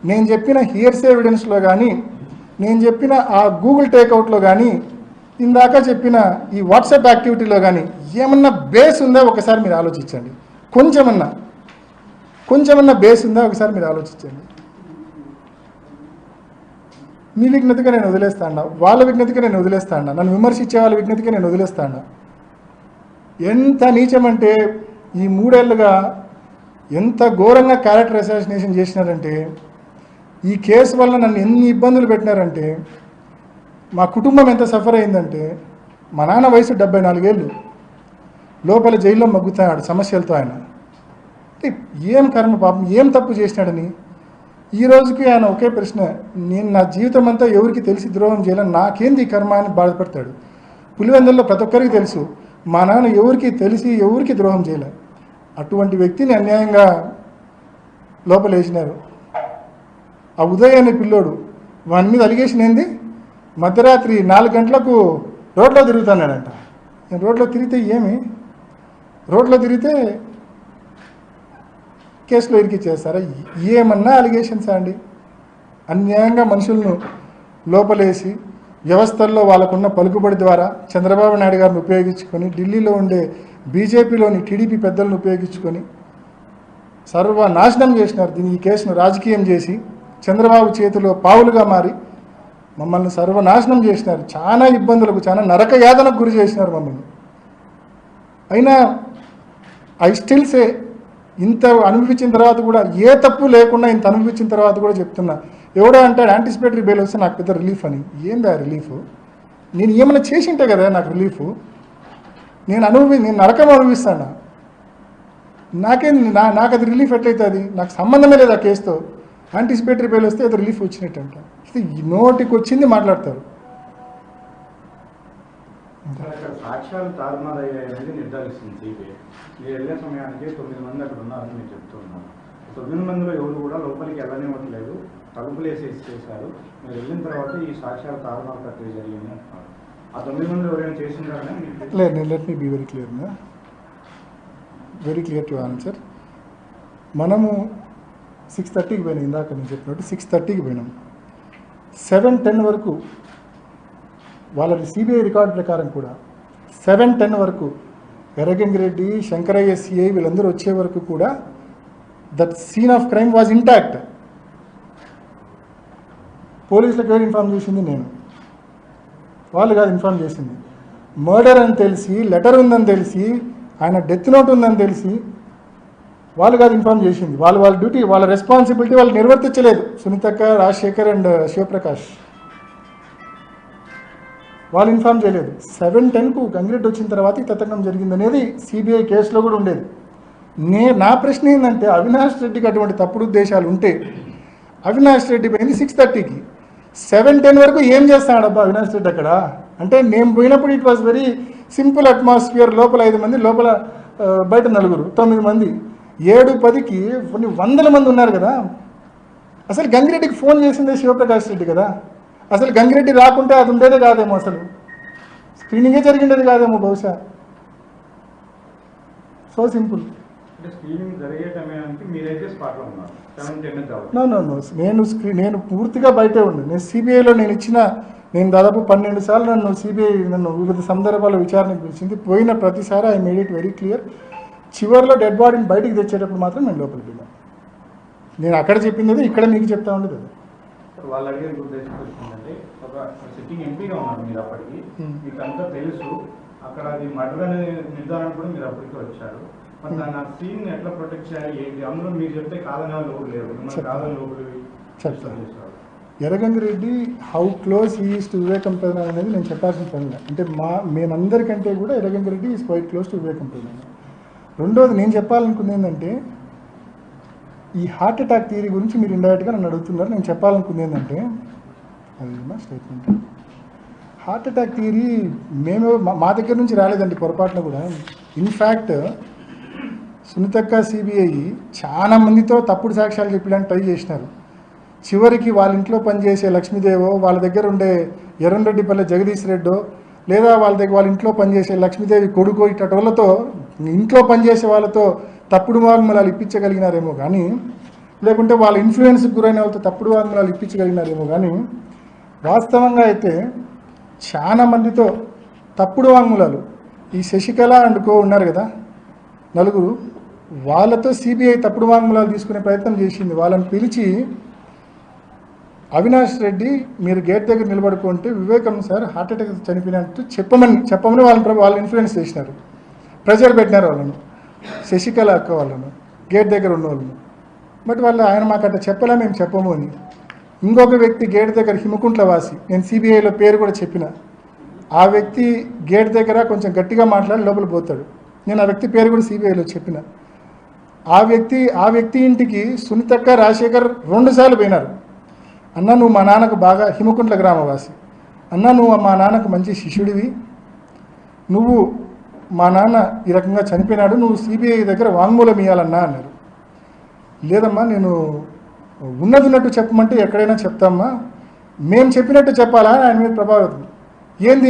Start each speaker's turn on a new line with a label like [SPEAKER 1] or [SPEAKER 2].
[SPEAKER 1] నేను చెప్పిన హియర్సే ఎవిడెన్స్లో కానీ, నేను చెప్పిన ఆ గూగుల్ టేక్అవుట్లో కానీ, ఇందాక చెప్పిన ఈ వాట్సాప్ యాక్టివిటీలో కానీ ఏమన్నా బేస్ ఉందా ఒకసారి మీరు ఆలోచించండి. కొంచెమన్నా బేస్ ఉందా ఒకసారి మీరు ఆలోచించండి. మీ విజ్ఞతగా నేను వదిలేస్తాను, వాళ్ళ విజ్ఞతగా నేను వదిలేస్తాను, నన్ను విమర్శించే వాళ్ళ విజ్ఞతగా నేను వదిలేస్తాను. ఎంత నీచమంటే ఈ 3 ఏళ్ళుగా ఎంత ఘోరంగా క్యారెక్టర్ అసాసినేషన్ చేసినారంటే, ఈ కేసు వల్ల నన్ను ఎన్ని ఇబ్బందులు పెట్టినారంటే, మా కుటుంబం ఎంత సఫర్ అయిందంటే, మా నాన్న వయసు 74 ఏళ్ళు, లోపల జైల్లో మగ్గుతాడు సమస్యలతో. ఆయన ఏం కర్మ పాపం, ఏం తప్పు చేసినాడని ఈ రోజుకి ఆయన ఒకే ప్రశ్న, నేను నా జీవితం అంతా ఎవరికి తెలిసి ద్రోహం చేయాలని, నాకేంది ఈ కర్మ అని బాధపడతాడు. పులివెందుల్లో ప్రతి ఒక్కరికి తెలుసు మా నాన్న ఎవరికి తెలిసి ఎవరికి ద్రోహం చేయలే. అటువంటి వ్యక్తిని అన్యాయంగా లోపలేసినారు. ఆ ఉదయ్ అనే పిల్లోడు, వాని మీద అలిగేషన్ ఏంది, మధ్యరాత్రి 4 గంటలకు రోడ్లో తిరుగుతున్నాడంట. నేను రోడ్లో తిరిగితే ఏమి, రోడ్లో తిరిగితే కేసులో ఇరికిచ్చేస్తారా? ఏమన్నా అలిగేషన్స్ అండి. అన్యాయంగా మనుషులను లోపలేసి వ్యవస్థల్లో వాళ్ళకున్న పలుకుబడి ద్వారా చంద్రబాబు నాయుడు గారిని ఉపయోగించుకొని, ఢిల్లీలో ఉండే బీజేపీలోని టీడీపీ పెద్దలను ఉపయోగించుకొని సర్వనాశనం చేసినారు. ఈ కేసును రాజకీయం చేసి చంద్రబాబు చేతిలో పావులుగా మారి మమ్మల్ని సర్వనాశనం చేసినారు. చాలా ఇబ్బందులకు, చాలా నరక యాతనకు గురి చేసినారు మమ్మల్ని. అయినా ఐ స్టిల్ సే, ఇంత అనుభవించిన తర్వాత కూడా, ఏ తప్పు లేకుండా ఇంత అనుభవించిన తర్వాత కూడా చెప్తున్నా, ఎవడో అంటాడు యాంటిసిపేటరీ బెయిల్ వస్తే నాకు పెద్ద రిలీఫ్ అని. ఏందా రిలీఫ్? నేను ఏమైనా చేసి ఉంటే కదా నాకు రిలీఫ్. నేను నరకం అనుభవిస్తాను. నాకు అది రిలీఫ్ ఎట్లయితుంది? నాకు సంబంధమే లేదు ఆ కేసుతో. యాంటిసిపేటరీ బెయిల్ వస్తే అది రిలీఫ్ వచ్చినట్టు అంట. నోటికి వచ్చింది మాట్లాడతారు.
[SPEAKER 2] సాక్ష్యాలు తారుమారయ్యాయనేది నిర్ధారిస్తుంది సిబిఐ. మీరు వెళ్ళే సమయానికి 9 మంది అక్కడ ఉన్నారని మీరు చెప్తున్నారు. 9 మందిలో ఎవరు కూడా లోపలికి వెళ్ళనివ్వట్లేదు, తలుపులు వేసేసి చేశారు. మీరు వెళ్ళిన తర్వాత ఈ సాక్ష్యాలు తారుమారు ప్రక్రియ జరిగింది అంటున్నారు. ఆ 9 మంది ఎవరైనా చేసిందారని
[SPEAKER 1] లేదు. Let me be very clear to answer. మనము 6:30కి పోయినాం. ఇందాక నేను చెప్పినట్టు 6:30కి పోయినాం. 7:10 వరకు వాళ్ళ సిబిఐ రికార్డు ప్రకారం కూడా 7:10 వరకు ఎర్రగంగిరెడ్డి, శంకరయ్య సిఐ వీళ్ళందరూ వచ్చే వరకు కూడా that scene of crime was intact. పోలీసులకు ఎవరు ఇన్ఫార్మ్ చేసింది? నేను. వాళ్ళు కాదు ఇన్ఫార్మ్ చేసింది. మర్డర్ అని తెలిసి, లెటర్ ఉందని తెలిసి, ఆయన డెత్ నోట్ ఉందని తెలిసి వాళ్ళు కాదు ఇన్ఫార్మ్ చేసింది. వాళ్ళ డ్యూటీ, వాళ్ళ రెస్పాన్సిబిలిటీ వాళ్ళు నిర్వర్తించలేదు. సునీతక్క, రాజశేఖర్ అండ్ శివప్రకాష్ వాళ్ళు ఇన్ఫార్మ్ చేయలేదు. 7:10కు గంగిరెడ్డి వచ్చిన తర్వాత ఈ తతంగం జరిగిందనేది సిబిఐ కేసులో కూడా ఉండేది. నా ప్రశ్న ఏంటంటే, అవినాష్ రెడ్డికి అటువంటి తప్పుడు ఉద్దేశాలు ఉంటే అవినాష్ రెడ్డి పోయింది 6:30కి. 7:10 వరకు ఏం చేస్తాడబ్బా అవినాష్ రెడ్డి అక్కడ? అంటే నేను పోయినప్పుడు it was very simple atmosphere. లోపల 5 మంది, లోపల బయట 4, 9 మంది. 7:10కి కొన్ని 100 మంది ఉన్నారు కదా. అసలు గంగిరెడ్డికి ఫోన్ చేసిందే శివప్రకాష్ రెడ్డి కదా. అసలు గంగిరెడ్డి రాకుంటే అది ఉండేదే కాదేమో, అసలు స్క్రీనింగే జరిగిండేది కాదేమో బహుశా. So simple. నేను పూర్తిగా బయటే ఉండే. నేను సిబిఐలో నేను దాదాపు 12 సార్లు నన్ను వివిధ సందర్భాల్లో విచారణకు పిలిచింది. పోయిన ప్రతిసారి I made it very clear. చివరిలో డెడ్ బాడీని బయటికి తెచ్చేటప్పుడు మాత్రం నేను లోపలికి వెళ్ళాను. నేను అక్కడ చెప్పింది ఇక్కడ మీకు చెప్తా ఉండేది అది.
[SPEAKER 2] వాళ్ళు అడిగే ఉద్దేశం ఏంటంటే, ఒక సిట్టింగ్ ఎంపీగా ఉన్నారు మీరు అప్పటికి, మీకు అంతా తెలుసు. అక్కడ అది మర్డర్ అనే నిర్ధారణ కూడా మీరు అప్పటికి వచ్చారు. మరి దాన్ని ఆ సీన్ ఎట్లా ప్రొటెక్ట్ చేయాలి ఏంటి? అందులో మీరు చెప్తే కాదని వాళ్ళు ఎవరు లేరు, కాదని
[SPEAKER 1] చెప్తాను. Erra Gangi Reddy how close he is to వివేకం ప్రధాన అనేది నేను చెప్పాల్సిన పని. అంటే మేమందరికంటే కూడా Erra Gangi Reddy is quiet close to వివేకం ప్రధాన. రెండోది నేను చెప్పాలనుకుంది ఏంటంటే, ఈ హార్ట్ అటాక్ థియరీ గురించి మీరు ఇండైరెక్ట్గా నన్ను అడుగుతున్నారు. నేను చెప్పాలనుకుంది ఏంటంటే, అది మా స్టేట్మెంట్. హార్ట్ అటాక్ థియరీ మా దగ్గర నుంచి రాలేదండి పొరపాటున కూడా. ఇన్ఫ్యాక్ట్ సునీతక్క సిబిఐ చాలా మందితో తప్పుడు సాక్ష్యాలు చెప్పడానికి ట్రై చేసినారు. చివరికి వాళ్ళ ఇంట్లో పనిచేసే లక్ష్మీదేవో, వాళ్ళ దగ్గర ఉండే ఎర్రంరెడ్డిపల్లె జగదీష్ రెడ్డో, లేదా వాళ్ళ ఇంట్లో పనిచేసే లక్ష్మీదేవి కొడుకో, ఇట్టటి వాళ్ళతో, ఇంట్లో పనిచేసే వాళ్ళతో తప్పుడు మార్మలాలు ఇప్పించగలిగినారేమో కానీ లేకుంటే వాళ్ళ ఇన్ఫ్లుయెన్స్కి గురైన వాళ్ళతో తప్పుడు వాంగ్మూలాలు ఇప్పించగలిగినారేమో. కానీ వాస్తవంగా అయితే చాలా మందితో తప్పుడు వాంగ్మూలాలు, ఈ శశికళ అండ్ కో ఉన్నారు కదా నలుగురు, వాళ్ళతో సిబిఐ తప్పుడు వాంగ్మూలాలు తీసుకునే ప్రయత్నం చేసింది. వాళ్ళని పిలిచి అవినాష్ రెడ్డి మీరు గేట్ దగ్గర నిలబడుకుంటే వివేకం సార్ హార్ట్ అటాక్ చనిపోయినట్టు చెప్పమని వాళ్ళు ఇన్ఫ్లుయెన్స్ చేసినారు, ప్రెజర్ పెట్టినారు వాళ్ళను, శశికళ అక్క వాళ్ళను, గేట్ దగ్గర ఉన్న వాళ్ళను. బట్ ఆయన మాకు అట్లా చెప్పలే, మేము చెప్పము అని. ఇంకొక వ్యక్తి గేట్ దగ్గర హిమకుంట్ల వాసి, నేను సిబిఐలో పేరు కూడా చెప్పిన, ఆ వ్యక్తి గేట్ దగ్గర కొంచెం గట్టిగా మాట్లాడి లోపల పోతాడు. నేను ఆ వ్యక్తి పేరు కూడా సిబిఐలో చెప్పిన. ఆ వ్యక్తి ఇంటికి సునీతక్క రాజశేఖర్ 2 సార్లు పోయినారు. అన్న నువ్వు మా నాన్నకు బాగా, హిమకుంట్ల గ్రామవాసి, అన్న నువ్వు మా నాన్నకు మంచి శిష్యుడివి, నువ్వు మా నాన్న ఈ రకంగా చనిపోయినాడు, నువ్వు సిబిఐ దగ్గర వాంగ్మూలం ఇవ్వాలన్నా అన్నారు. లేదమ్మా నేను ఉన్నట్టు చెప్పమంటే ఎక్కడైనా చెప్తామ్మా, మేము చెప్పినట్టు చెప్పాలా ఆయన మీద ప్రభావితం ఏంది